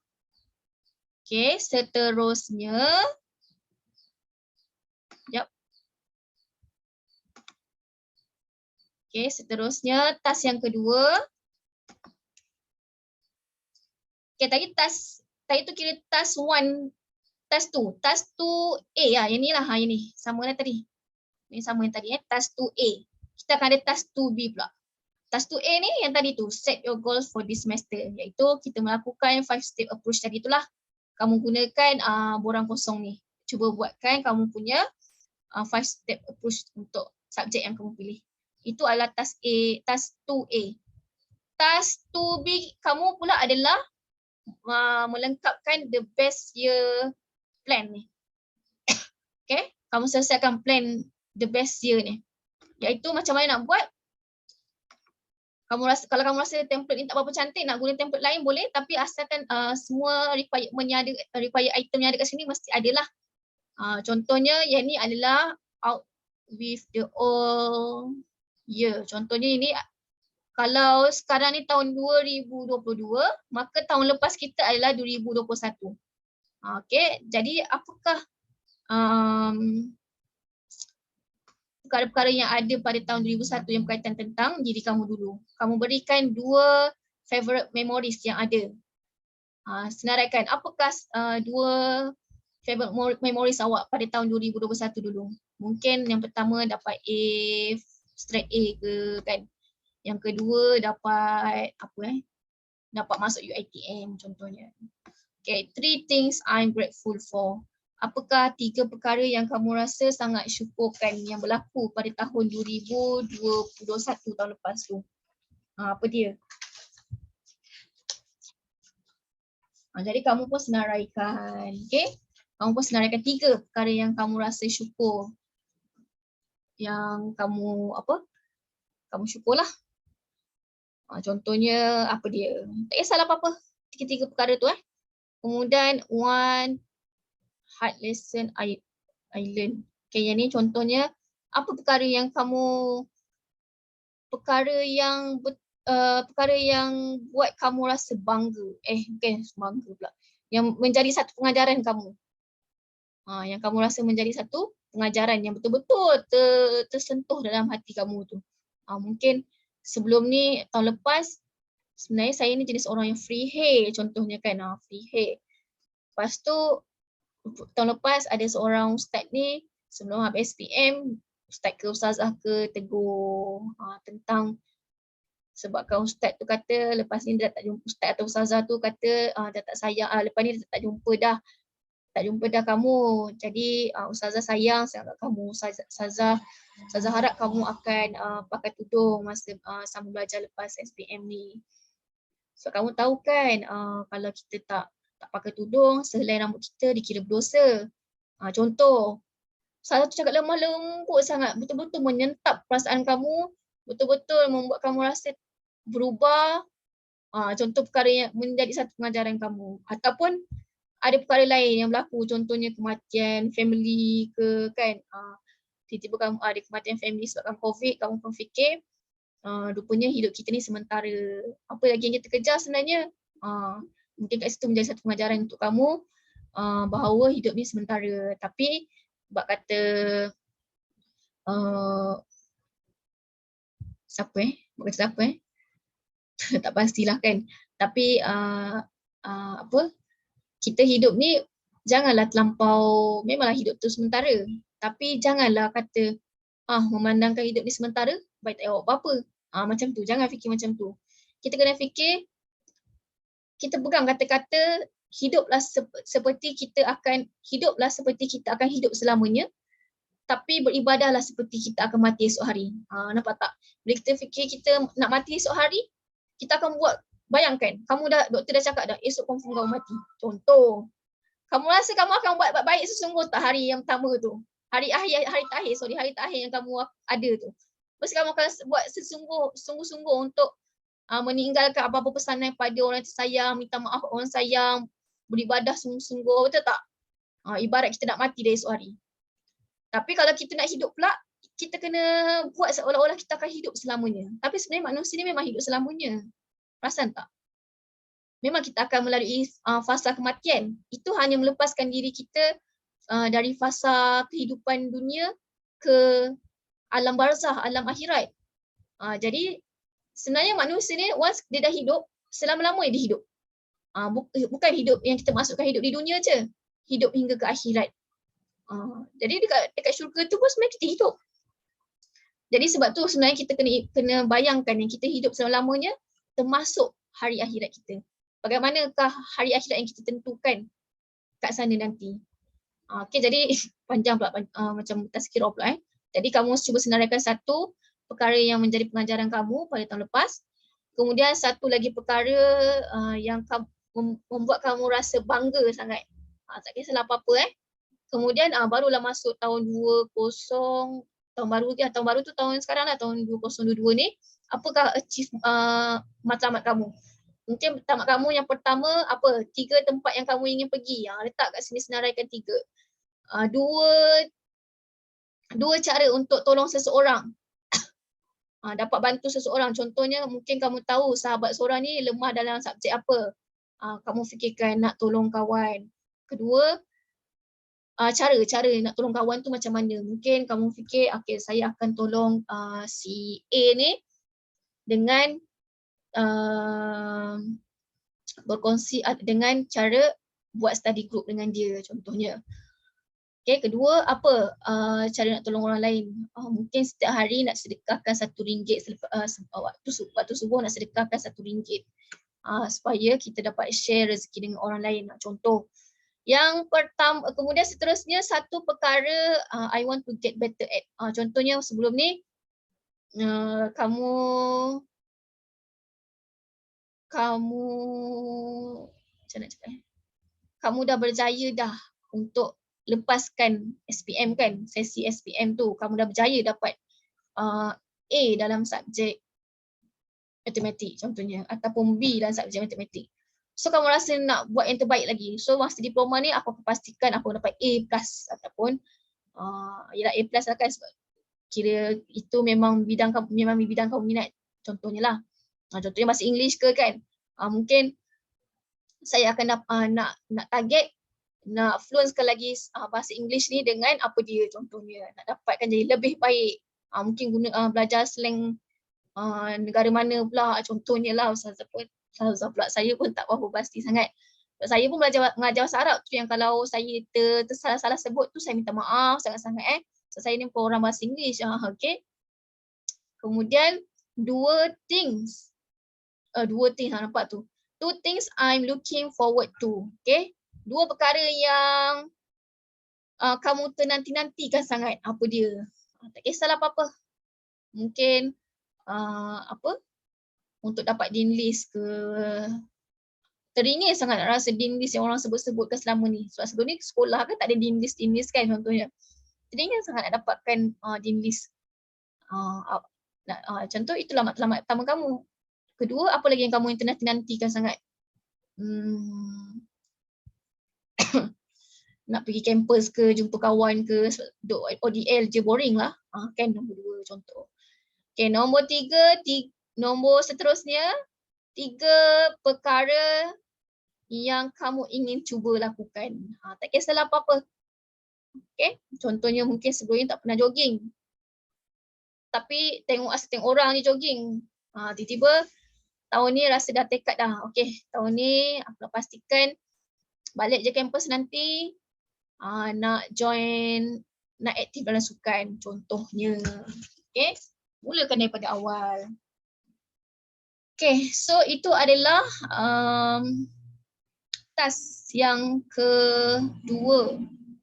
Okay, seterusnya. Okay, seterusnya task yang kedua. Okay, tadi tu kira task 1, task 2. Task 2A lah, yang ni lah, yang ni. Sama lah tadi. Ini sama yang tadi, task 2A. Kita akan ada task 2B pula. Task 2A ni yang tadi tu, set your goals for this semester. Iaitu kita melakukan 5-step approach tadi itulah. Kamu gunakan borang kosong ni. Cuba buatkan kamu punya 5-step approach untuk subjek yang kamu pilih. Itu adalah task A, task 2A. Task 2B kamu pula adalah melengkapkan the best year plan ni. Okay, kamu selesaikan plan the best year ni. Iaitu macam mana nak buat. Kalau kamu rasa template ni tak berapa cantik, nak guna template lain boleh, tapi asalkan semua required item yang ada kat sini mesti adalah. Contohnya yang ni adalah out with the all year. Contohnya ini kalau sekarang ni tahun 2022, maka tahun lepas kita adalah 2021. Okay, jadi apakah perkara-perkara yang ada pada tahun 2001 yang berkaitan tentang diri kamu dulu. Kamu berikan 2 favorite memories yang ada. Senaraikan apakah 2 favorite memories awak pada tahun 2021 dulu. Mungkin yang pertama dapat A, straight A ke kan. Yang kedua dapat dapat masuk UiTM contohnya. Okay, 3 things I'm grateful for. Apakah 3 perkara yang kamu rasa sangat syukurkan yang berlaku pada tahun 2021 tahun lepas tu? Apa dia? Jadi kamu pun senaraikan, okay? Kamu pun senaraikan 3 perkara yang kamu rasa syukur. Yang kamu kamu syukurlah. Contohnya apa dia? Tak kisahlah apa-apa. 3 perkara tu Kemudian 1 hard lesson I learn. Okay, yang ni contohnya apa perkara yang buat kamu rasa bangga, bukan bangga pula, yang menjadi satu pengajaran kamu, yang kamu rasa menjadi satu pengajaran yang betul-betul tersentuh dalam hati kamu tu. Mungkin sebelum ni, tahun lepas, sebenarnya saya ni jenis orang yang free hair contohnya kan, free hair. Lepas tu tahun lepas ada seorang ustaz ni, sebelum habis SPM, ustaz ke ustazah ke tegur tentang, sebabkan ustaz tu kata lepas ni dia tak jumpa, ustaz atau ustazah tu kata dah tak sayang, lepas ni dia tak jumpa dah kamu. Jadi ustazah sayang sangat kamu, ustazah harap kamu akan pakai tudung masa sama belajar lepas SPM ni. So kamu tahu kan, kalau kita tak pakai tudung, sehelai rambut kita dikira berdosa. Contoh, ustazah tu cakap lemah lembut sangat, betul-betul menyentap perasaan kamu, betul-betul membuat kamu rasa berubah. Contoh perkara yang menjadi satu pengajaran kamu. Ataupun ada perkara lain yang berlaku, contohnya kematian family ke kan, tiba-tiba kamu ada kematian family sebabkan COVID, kamu pun fikir rupanya hidup kita ni sementara. Apa lagi yang kita kejar sebenarnya? Mungkin kat situ menjadi satu pengajaran untuk kamu bahawa hidup ni sementara. Tapi sebab kata siapa tak pastilah kan. Tapi kita hidup ni janganlah terlampau, memanglah hidup tu sementara, tapi janganlah kata memandangkan hidup ni sementara, baik tak buat apa-apa. Macam tu, jangan fikir macam tu. Kita kena fikir, kita pegang kata-kata hiduplah seperti kita akan hidup selamanya, tapi beribadahlah seperti kita akan mati esok hari. Nampak tak? Bila kita fikir kita nak mati esok hari, kita akan bayangkan, doktor dah cakap dah, esok confirm kamu mati. Contoh, kamu rasa kamu akan buat baik sesungguh tak hari yang pertama tu? Hari terakhir yang kamu ada tu. Mesti kamu akan buat sungguh-sungguh untuk meninggalkan apa-apa pesanan pada orang tersayang, minta maaf orang sayang, beribadah sungguh-sungguh, betul tak? Ibarat kita nak mati dari esok hari. Tapi kalau kita nak hidup pula, kita kena buat seolah-olah kita akan hidup selamanya. Tapi sebenarnya manusia ni memang hidup selamanya. Perasan tak? Memang kita akan melalui fasa kematian. Itu hanya melepaskan diri kita dari fasa kehidupan dunia ke alam barzah, alam akhirat. Jadi sebenarnya manusia ni once dia dah hidup, selama-lamanya dia hidup. Bukan hidup yang kita masukkan hidup di dunia je. Hidup hingga ke akhirat. Jadi dekat syurga tu pun sebenarnya kita hidup. Jadi sebab tu sebenarnya kita kena bayangkan yang kita hidup selama-lamanya termasuk hari akhirat kita. Bagaimanakah hari akhirat yang kita tentukan kat sana nanti. Okay, jadi panjang pula macam tazkirah pula. Jadi kamu cuba senaraikan satu perkara yang menjadi pengajaran kamu pada tahun lepas. Kemudian satu lagi perkara yang membuat kamu rasa bangga sangat. Tak kisahlah apa-apa. Kemudian barulah masuk tahun 20, tahun baru tu tahun sekarang lah, tahun 2022 ni. Apakah achieve matlamat kamu? Mungkin tamat kamu yang pertama apa? 3 tempat yang kamu ingin pergi. Letak kat sini, senaraikan 3. Dua cara untuk tolong seseorang. Dapat bantu seseorang. Contohnya mungkin kamu tahu sahabat seorang ni lemah dalam subjek apa. Kamu fikirkan nak tolong kawan. Kedua, cara nak tolong kawan tu macam mana. Mungkin kamu fikir, okay, saya akan tolong si A ni dengan berkongsi dengan cara buat study group dengan dia contohnya. Okay, kedua apa cara nak tolong orang lain. Mungkin setiap hari nak sedekahkan RM1 waktu subuh nak sedekahkan RM1 supaya kita dapat share rezeki dengan orang lain. Contoh. Yang pertama, kemudian seterusnya satu perkara I want to get better at. Contohnya sebelum ni kamu macam nak cakap, kamu dah berjaya dah untuk lepaskan SPM kan, sesi SPM tu, kamu dah berjaya dapat A dalam subjek matematik contohnya, ataupun B dalam subjek matematik. So kamu rasa nak buat yang terbaik lagi. So masa diploma ni aku akan pastikan aku dapat A plus ataupun A plus lah kan, sebab kira itu memang bidang kamu minat, contohnya lah. Contohnya bahasa English ke kan. Mungkin saya akan nak target nak fluencekan lagi bahasa English ni dengan apa dia, contohnya nak dapatkan jadi lebih baik. Mungkin guna belajar slang negara mana pula, contohnya lah Ustazah pula. Saya pun tak berapa pasti sangat. Saya pun mengajar bahasa Arab tu, yang kalau saya tersalah-salah sebut tu saya minta maaf sangat-sangat So, saya ni pun orang bahasa English. Okay. Kemudian dua things nampak tu. Two things I'm looking forward to. Okay. Dua perkara yang kamu ternanti-nantikan sangat. Apa dia? Tak kisahlah apa-apa. Mungkin untuk dapat dean list ke. Teringin sangat nak rasa dean list yang orang sebut-sebutkan selama ni. Sebab sebelum ni sekolah kan tak ada dean list kan contohnya. Teringin sangat nak dapatkan dean list. Contoh itulah matlamat pertama kamu. Kedua, apa lagi yang kamu nanti-nantikan sangat? Nak pergi kampus ke, jumpa kawan ke, ODL je boring lah. Kan nombor 2 contoh. Okay, nombor 3, nombor seterusnya, 3 perkara yang kamu ingin cuba lakukan. Tak kisahlah apa-apa. Okay, contohnya mungkin sebelum ni tak pernah jogging. Tapi tengok orang ni jogging. Tiba-tiba tahun ni rasa dah tekad dah. Okay, tahun ni aku nak pastikan balik je kampus nanti nak join, nak aktif dalam sukan contohnya. Okay, mulakan daripada awal. Okay, so itu adalah task yang kedua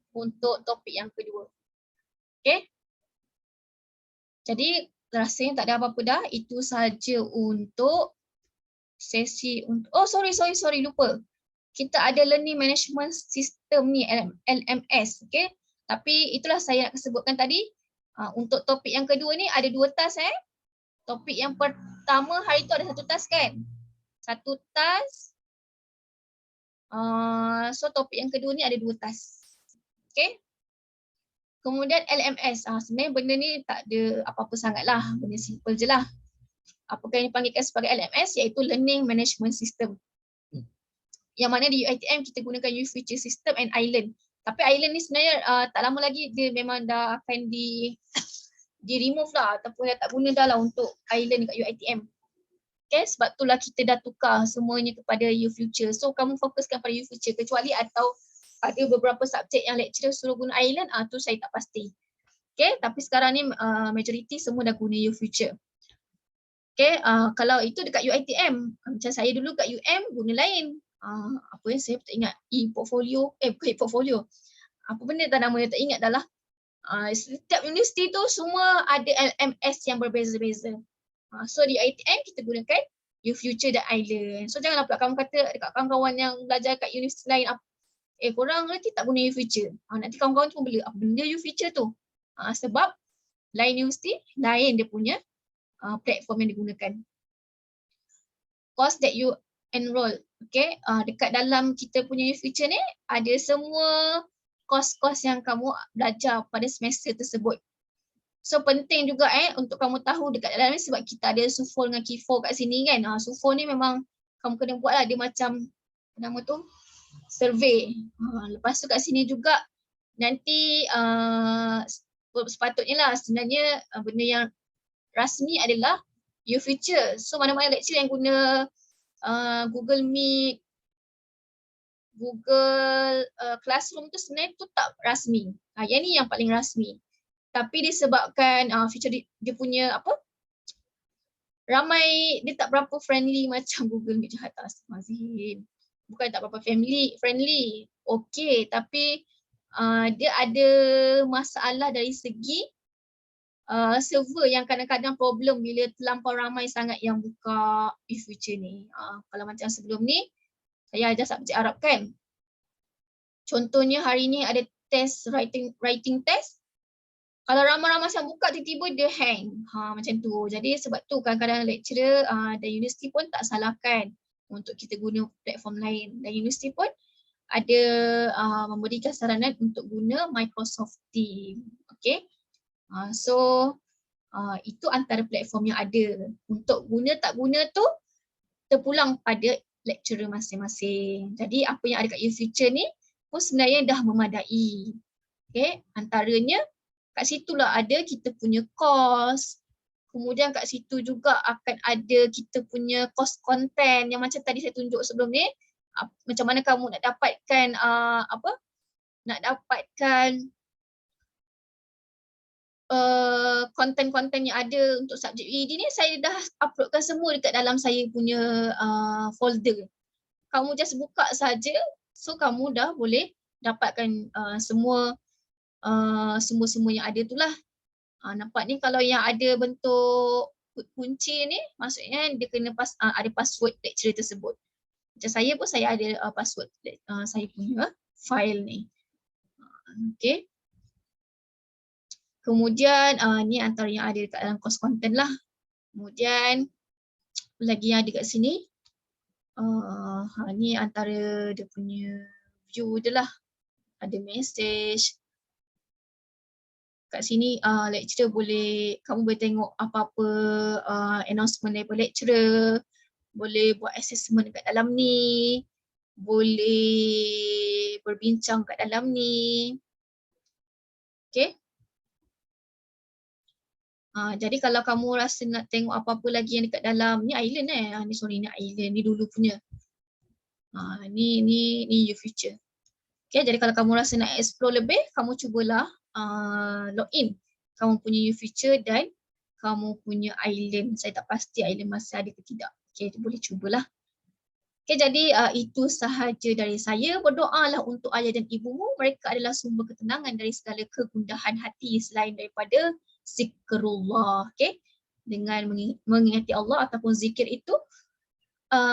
untuk topik yang kedua. Okay. Jadi rasanya tak ada apa-apa dah. Itu saja untuk sesi untuk sorry lupa. Kita ada learning management system ni, LMS, okay. Tapi itulah saya nak sebutkan tadi. Untuk topik yang kedua ni ada 2 task Topik yang pertama hari tu ada 1 task kan. 1 task. So topik yang kedua ni ada 2 task. Okay. Kemudian LMS. Sebenarnya benda ni tak ada apa-apa sangat lah. Benda simple je lah. Apakah yang dipanggilkan sebagai LMS, iaitu Learning Management System. Yang mana di UiTM kita gunakan UFuture System and Island. Tapi Island ni sebenarnya tak lama lagi dia memang dah akan di-remove lah. Ataupun dah tak guna dah lah untuk Island dekat UiTM. Okay, sebab itulah kita dah tukar semuanya kepada UFuture. So kamu fokuskan pada UFuture, kecuali atau ada beberapa subjek yang lecturer suruh guna Island, tu saya tak pasti. Okay, tapi sekarang ni majoriti semua dah guna UFuture. Okay, kalau itu dekat UiTM, macam saya dulu kat UM guna lain. Apa yang saya tak ingat, e-portfolio, bukan e-portfolio. Apa benda tak namanya, tak ingat dah lah. Setiap universiti tu semua ada LMS yang berbeza-beza. So di UiTM kita gunakan UFuture dan Island. So janganlah pula kamu kata dekat kawan-kawan yang belajar kat universiti lain, korang nanti tak guna UFuture. Nanti kawan-kawan tu bela, apa benda UFuture tu? Sebab lain universiti, lain dia punya platform yang digunakan. Course that you enroll. Okay, dekat dalam kita punya UFuture ni, ada semua course-course yang kamu belajar pada semester tersebut. So penting juga untuk kamu tahu dekat dalam ni, sebab kita ada SUFOL dengan KIFO kat sini kan. SUFOL ni memang kamu kena buat lah, dia macam nama tu survey. Lepas tu kat sini juga nanti sepatutnya lah sebenarnya benda yang rasmi adalah UFuture. So mana-mana lecture yang guna Google Meet, Google Classroom tu sebenarnya tu tak rasmi. Yang ni yang paling rasmi. Tapi disebabkan feature dia punya ramai, dia tak berapa friendly macam Google Meet. Jahat Astagfirullahaladzim. Bukan tak berapa friendly. Okey, tapi dia ada masalah dari segi server yang kadang-kadang problem bila terlampau ramai sangat yang buka UFuture ni. Kalau macam sebelum ni, saya ajar subjek Arab kan. Contohnya hari ni ada test writing test. Kalau ramai-ramai yang buka, tiba-tiba dia hang. Macam tu. Jadi sebab tu kadang-kadang lecturer dan universiti pun tak salahkan untuk kita guna platform lain. Dan universiti pun ada memberikan saranan untuk guna Microsoft Teams. Okay. So itu antara platform yang ada. Untuk guna tak guna tu terpulang pada lecturer masing-masing. Jadi apa yang ada kat YouFuture ni pun sebenarnya dah memadai. Okay, antaranya kat situlah ada kita punya course. Kemudian kat situ juga akan ada kita punya course content yang macam tadi saya tunjuk sebelum ni. Macam mana kamu nak dapatkan nak dapatkan konten-konten yang ada untuk subjek ED ni, saya dah uploadkan semua dekat dalam saya punya folder. Kamu just buka saja, so kamu dah boleh dapatkan semua yang ada tu lah. Nampak ni kalau yang ada bentuk kunci ni, maksudnya dia kena ada password lecturer tersebut. Macam saya pun saya ada password saya punya file ni. Okay. Kemudian ni antara yang ada dekat dalam course content lah. Kemudian lagi yang ada kat sini. Ni antara dia punya view je lah. Ada message. Kat sini lecturer kamu boleh tengok apa-apa announcement daripada lecturer. Boleh buat assessment kat dalam ni. Boleh berbincang kat dalam ni. Okay. Jadi kalau kamu rasa nak tengok apa-apa lagi yang dekat dalam ni island ni ni island ni dulu punya. Ni YouFuture. Okay, jadi kalau kamu rasa nak explore lebih, kamu cubalah login kamu punya YouFuture dan kamu punya island. Saya tak pasti island masih ada ke tidak. Okay, boleh cubalah. Okay, jadi itu sahaja dari saya. Berdoalah untuk ayah dan ibumu. Mereka adalah sumber ketenangan dari segala kegundahan hati selain daripada zikrullah. Okay? Dengan mengingati Allah ataupun zikir itu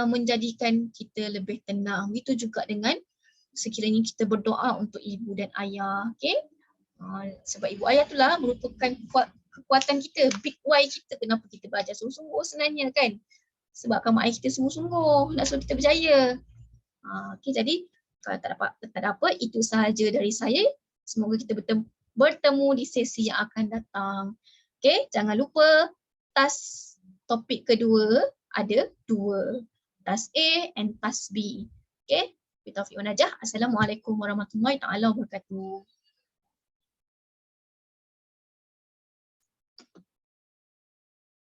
menjadikan kita lebih tenang. Itu juga dengan sekiranya kita berdoa untuk ibu dan ayah. Okay? Sebab ibu ayah itulah merupakan kekuatan kita, big why kita kenapa kita belajar sungguh-sungguh sebenarnya kan. Sebab mak ayah kita sungguh-sungguh nak suruh kita berjaya. Okay, jadi kalau tak ada apa, itu sahaja dari saya. Semoga kita bertemu di sesi yang akan datang. Okay, jangan lupa task topik kedua ada 2. Task A and task B. Okay, Bitaufiq wa Najah. Assalamualaikum warahmatullahi taala wabarakatuh.